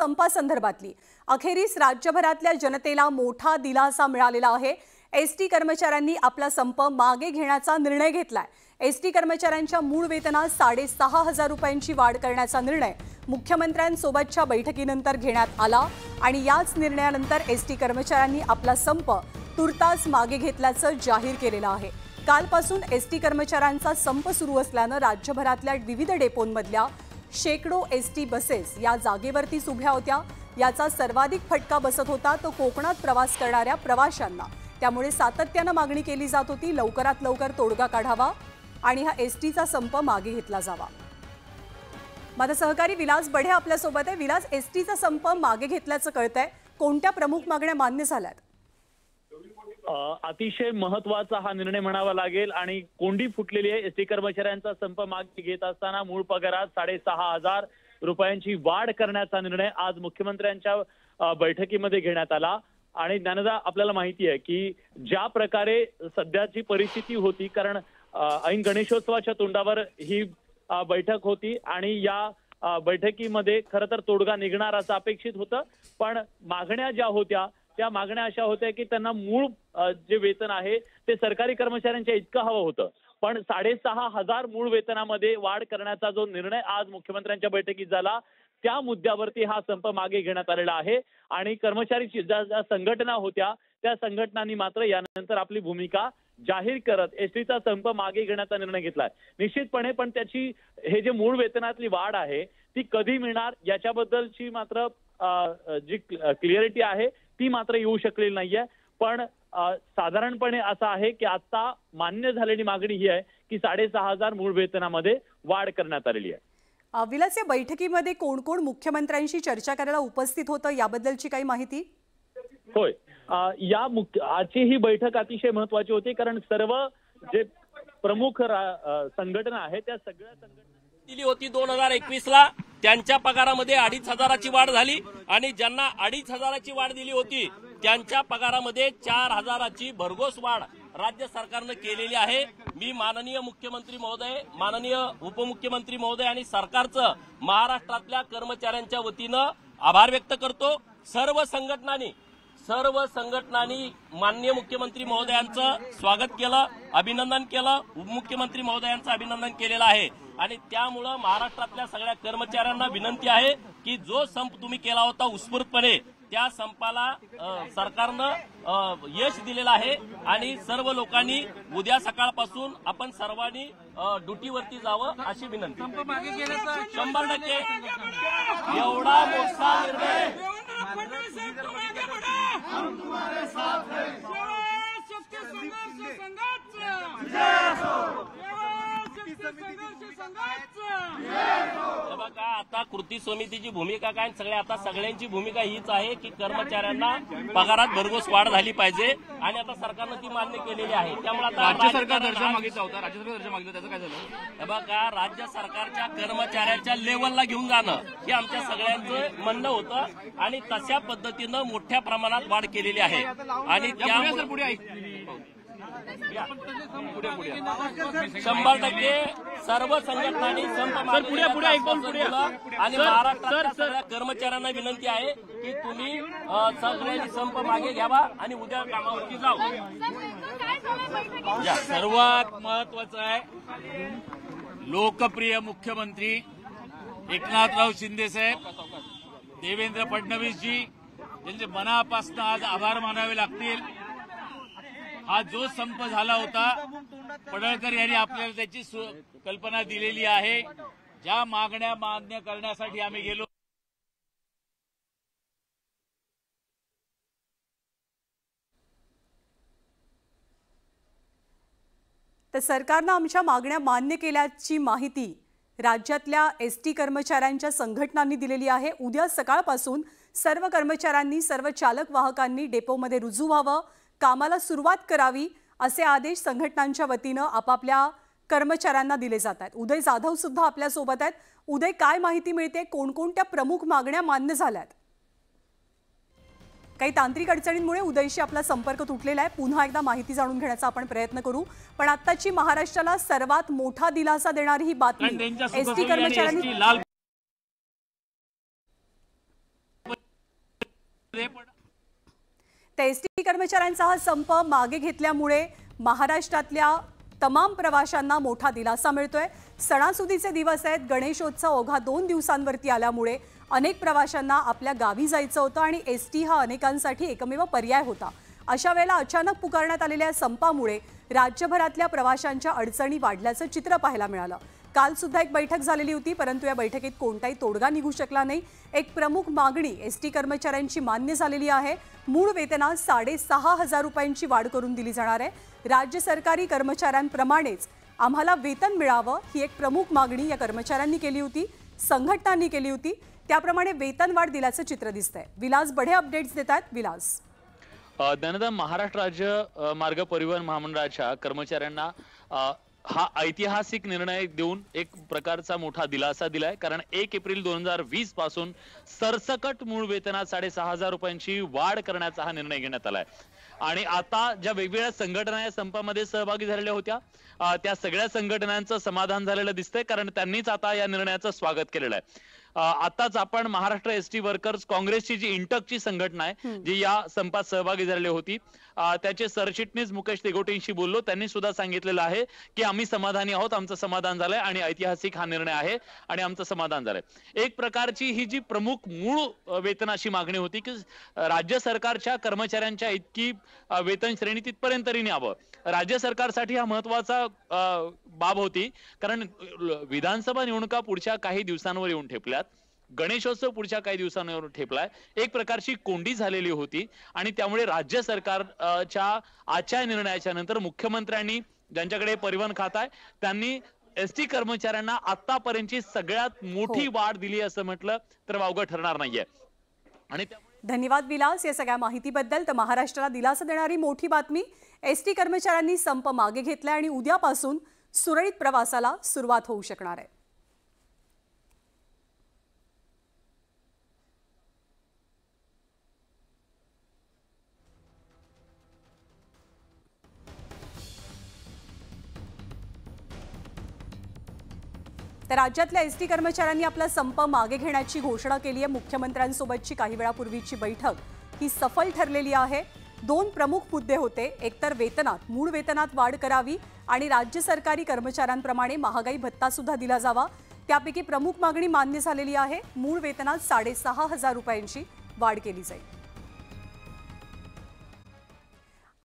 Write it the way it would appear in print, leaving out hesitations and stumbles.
संपासंदर्भातली। अखेरीस राज्यभरातल्या जनतेला मोठा दिलासा मिळालेला आहे। एसटी कर्मचाऱ्यांनी आपला संप मागे घेण्याचा निर्णय घेतलाय। एसटी कर्मचाऱ्यांच्या मूळ वेतनात 6,500 रुपयांची वाढ करण्याचा निर्णय मुख्यमंत्र्यांसोबतच्या बैठकीनंतर घेण्यात आला आणि याच निर्णयानंतर एसटी कर्मचाऱ्यांनी आपला संप तुर्तास मागे घेतल्याचं जाहीर केलेलं आहे। कालपासून एसटी कर्मचाऱ्यांचा संप सुरू असल्यानं राज्यभरातल्या विविध डेपोंमधल्या शेकडो एसटी बसेस या जागेवरतीच उभ्या होत्या। याचा सर्वाधिक फटका बसत होता तो कोकणात प्रवास करणाऱ्या प्रवाशांना। त्यामुळे सातत्यानं मागणी केली जात होती लवकरात लवकर तोडगा काढावा आणि हा एसटीचा संप मागे घेतला जावा। माझा सहकारी विलास बढे आपल्या सोबत आहे। विलास, एसटीचा संप मागे घेतल्याचं कळतंय, कोणत्या प्रमुख मागण्या मान्य झाल्यात? अतिशय महत्वाचा हा निर्णय म्हणावा लागेल आणि कोंडी फुटलेली आहे। एसटी कर्मचाऱ्यांचा संप मागे घेत असताना मूळ पगारात 6,500 रुपयांची वाढ करण्याचा निर्णय आज मुख्यमंत्र्यांच्या बैठकीमध्ये घेण्यात आला। आणि ज्ञानदा, आपल्याला माहिती आहे की ज्या प्रकारे सध्याची परिस्थिती होती, कारण ऐन गणेशोत्सवाच्या तोंडावर ही बैठक होती आणि या बैठकीमध्ये खरं तर तोडगा निघणार असं अपेक्षित होतं, पण मागण्या ज्या होत्या त्या मागण्या अशा होत्या की त्यांना मूळ जे वेतन आहे ते सरकारी कर्मचाऱ्यांच्या इतकं हवं होतं, पण 6,500 मूळ वेतनामध्ये वाढ करण्याचा जो निर्णय आज मुख्यमंत्र्यांच्या बैठकीत झाला त्या मुद्द्यावरती हा संप मागे घेण्यात आलेला आहे। आणि कर्मचारी ज्या संघटना होत्या त्या संघटनांनी मात्र यानंतर आपली भूमिका जाहीर करत एसटीचा संप मागे घेण्याचा निर्णय घेतलाय। निश्चितपणे पण त्याची हे जे मूळ वेतनातली वाढ आहे ती कधी मिळणार याच्याबद्दलची मात्र जी क्लिअरिटी आहे ती मात्र येऊ शकलेली नाहीये। पण साधारणपणे असं आहे की आता मान्य झालेली मागणी ही आहे की 6,500 मूळ वेतनामध्ये वाढ करण्यात आलेली आहे। विलास, या बैठकीमध्ये कोण कोण मुख्यमंत्र्यांशी चर्चा करायला उपस्थित होतं याबद्दलची काही माहिती? होय, आजची ही बैठक अतिशय महत्वाची होती, कारण सर्व जे प्रमुख संघटना आहेत त्या सगळ्या संघटना दिली होती 2021ला त्यांच्या पगारामध्ये 2,500ची वाढ झाली आणि ज्यांना 2,500ची वाढ दिली होती त्यांच्या पगारामध्ये 4,000ची भरघोस वाढ राज्य सरकारने केलेली आहे। मी माननीय मुख्यमंत्री महोदय, माननीय उपमुख्यमंत्री महोदय आणि सरकारचं महाराष्ट्रातल्या कर्मचाऱ्यांच्या वतीनं आभार व्यक्त करतो। सर्व संघटनांनी माननीय मुख्यमंत्री महोदयांचं स्वागत केलं, अभिनंदन केलं, उपमुख्यमंत्री महोदयांचं अभिनंदन केलेलं आहे आणि त्यामुळं महाराष्ट्रातल्या सगळ्या कर्मचाऱ्यांना विनंती आहे की जो संप तुम्ही केला होता उत्स्फूर्तपणे त्या संपाला सरकारनं यश दिलेलं आहे आणि सर्व लोकांनी उद्या सकाळपासून आपण सर्वांनी ड्युटीवरती जावं अशी विनंती। 100% एवढा मोठा निर्णय बघा, आता कृती समितीची भूमिका काय, सगळ्यांची भूमिका हीच आहे की कर्मचाऱ्यांना पगारात भरघोस वाढ झाली पाहिजे आणि आता सरकारनं ती मान्य केलेली आहे। त्यामुळे आता राज्य सरकार दर्जा मागितला होता, राज्य सरकार दर्जा मागितला, त्याचं काय झालं? बघा, राज्य सरकारच्या कर्मचाऱ्यांच्या लेवलला घेऊन जाणं हे आमच्या सगळ्यांचं म्हणणं होतं आणि तशा पद्धतीनं मोठ्या प्रमाणात वाढ केलेली आहे आणि त्यामुळे 100% सर्व संघटनांनी संप आणि महाराष्ट्रातल्या सगळ्या कर्मचाऱ्यांना विनंती आहे की तुम्ही सगळ्यांनी संप मागे घ्यावा आणि उद्या कामावरती जाऊ। सर्वात महत्वाचं आहे, लोकप्रिय मुख्यमंत्री एकनाथराव शिंदे साहेब, देवेंद्र फडणवीस जी त्यांचे मनापासून आज आभार मानावे लागतील। हा जो संप झाला होता पडळकर यांनी आपल्याला त्याची कल्पना दिलेली आहे। ज्या मागण्या मान्य करण्यासाठी आम्ही गेलो तर सरकारनं आमच्या मागण्या मान्य केल्याची माहिती राज्यातल्या एसटी कर्मचाऱ्यांच्या संघटनांनी दिलेली आहे। उद्या सकाळपासून सर्व कर्मचाऱ्यांनी, सर्व चालक वाहकांनी डेपोमध्ये रुजू व्हावं, कामाला सुरुवात करावी असे आदेश संघटनांच्या वतीनं आपापल्या कर्मचाऱ्यांना दिले जात आहेत। उदय जाधव सुद्धा आपल्या सोबत आहेत। उदय, काय माहिती मिळते, कोणकोणत्या प्रमुख मागण्या मान्य झाल्यात? काही तांत्रिक अडचणींमुळे उदयशी आपला संपर्क तुटलेला आहे, पुन्हा एकदा माहिती जाणून घेण्याचा आपण प्रयत्न करू। पण आत्ताची महाराष्ट्राला सर्वात मोठा दिलासा देणारी ही बातमी एसटी कर्मचाऱ्यांनी तर एसटी कर्मचाऱ्यांचा हा संप मागे घेतल्यामुळे महाराष्ट्रातल्या तमाम प्रवाशांना मोठा दिलासा मिळतोय। सणासुदीचे दिवस आहेत, गणेशोत्सव ओघा 2 दिवसांवरती आल्यामुळे अनेक प्रवाशांना आपल्या गावी जायचं होतं आणि एसटी हा अनेकांसाठी एकमेव पर्याय होता। अशा वेळेला अचानक पुकारण्यात आलेल्या संपामुळे राज्यभरातल्या प्रवाशांच्या अडचणी वाढल्याचं चित्र पाहायला मिळालं। काल सुद्धा एक बैठक झालेली होती, परंतु या बैठकीत कोणताही तोडगा निघू शकला नाही। एक प्रमुख मागणी एसटी कर्मचाऱ्यांची मान्य झालेली आहे। मूळ वेतनात 6,500 रुपयांची वाढ करून दिली जाणार आहे। राज्य सरकारी कर्मचाऱ्यांप्रमाणेच आम्हाला वेतन मिळावं ही एक प्रमुख मागणी या कर्मचाऱ्यांनी केली होती, संघटनांनी केली होती। त्याप्रमाणे वेतन वाढ दिल्याचं चित्र दिसतंय। विलास बढे अपडेट्स देतात। विलास, धनंजय, महाराष्ट्र राज्य मार्ग परिवहन महामंडळाच्या कर्मचाऱ्यांना हा ऐतिहासिक निर्णय देऊन एक प्रकारचा मोठा दिलासा दिलाय। कारण 1 एप्रिल 2020 पासून सरसकट मूळ वेतनात 6,500 रुपयांची वाढ करण्याचा हा निर्णय घेण्यात आलाय। आणि आता ज्या वेगवेगळ्या संघटना या संपामध्ये सहभागी झालेल्या होत्या, त्या सगळ्या संघटनांचं समाधान झालेलं दिसतंय, कारण त्यांनीच आता या निर्णयाचं स्वागत केलेलं आहे। आताच आपण महाराष्ट्र एसटी वर्कर्स काँग्रेसची जी इंटकची संघटना आहे, जी या संपात सहभागी झालेली होती, त्याचे सरचिटणीस मुकेश तेगोटेंशी बोललो। त्यांनी सुद्धा सांगितलेलं आहे की आम्ही समाधानी आहोत, आमचं समाधान झालंय आणि ऐतिहासिक हा निर्णय आहे आणि आमचं समाधान झालंय। एक प्रकारची ही जी प्रमुख मूळ वेतनाची मागणी होती की राज्य सरकारच्या कर्मचाऱ्यांच्या इतकी वेतन श्रेणी तिथपर्यंत तरी न्यावं, राज्य सरकारसाठी हा महत्वाचा बाब होती। कारण विधानसभा निवडणुका पुढच्या काही दिवसांवर येऊन ठेपल्यात, गणेशोत्सव पुढच्या काही दिवसांवर ठेपलाय, एक प्रकारची कोंडी झालेली होती आणि त्यामुळे राज्य सरकारच्या आजच्या निर्णयाच्या नंतर मुख्यमंत्र्यांनी, ज्यांच्याकडे परिवहन खातं आहे, त्यांनी एसटी कर्मचाऱ्यांना आतापर्यंतची सगळ्यात मोठी वाढ दिली असं म्हटलं तर वावगं ठरणार नाहीये। आणि धन्यवाद विलास या सगळ्या माहितीबद्दल। तर महाराष्ट्राला दिलासा देणारी मोठी बातमी, एसटी कर्मचाऱ्यांनी संप मागे घेतलाय आणि उद्यापासून सुरळीत प्रवासाला सुरुवात होऊ शकणार आहे। तर राज्यातल्या एसटी कर्मचाऱ्यांनी आपला संप मागे घेण्याची घोषणा केली आहे। मुख्यमंत्र्यांसोबतची काही वेळापूर्वीची बैठक ही सफल ठरलेली आहे। 2 प्रमुख मुद्दे होते, एकतर वेतनात, मूळ वेतनात वाढ करावी आणि राज्य सरकारी कर्मचाऱ्यांप्रमाणे महागाई भत्ता सुद्धा दिला जावा। त्यापैकी प्रमुख मागणी मान्य झालेली आहे। मूळ वेतनात 6,500 रुपयांची वाढ केली जाईल।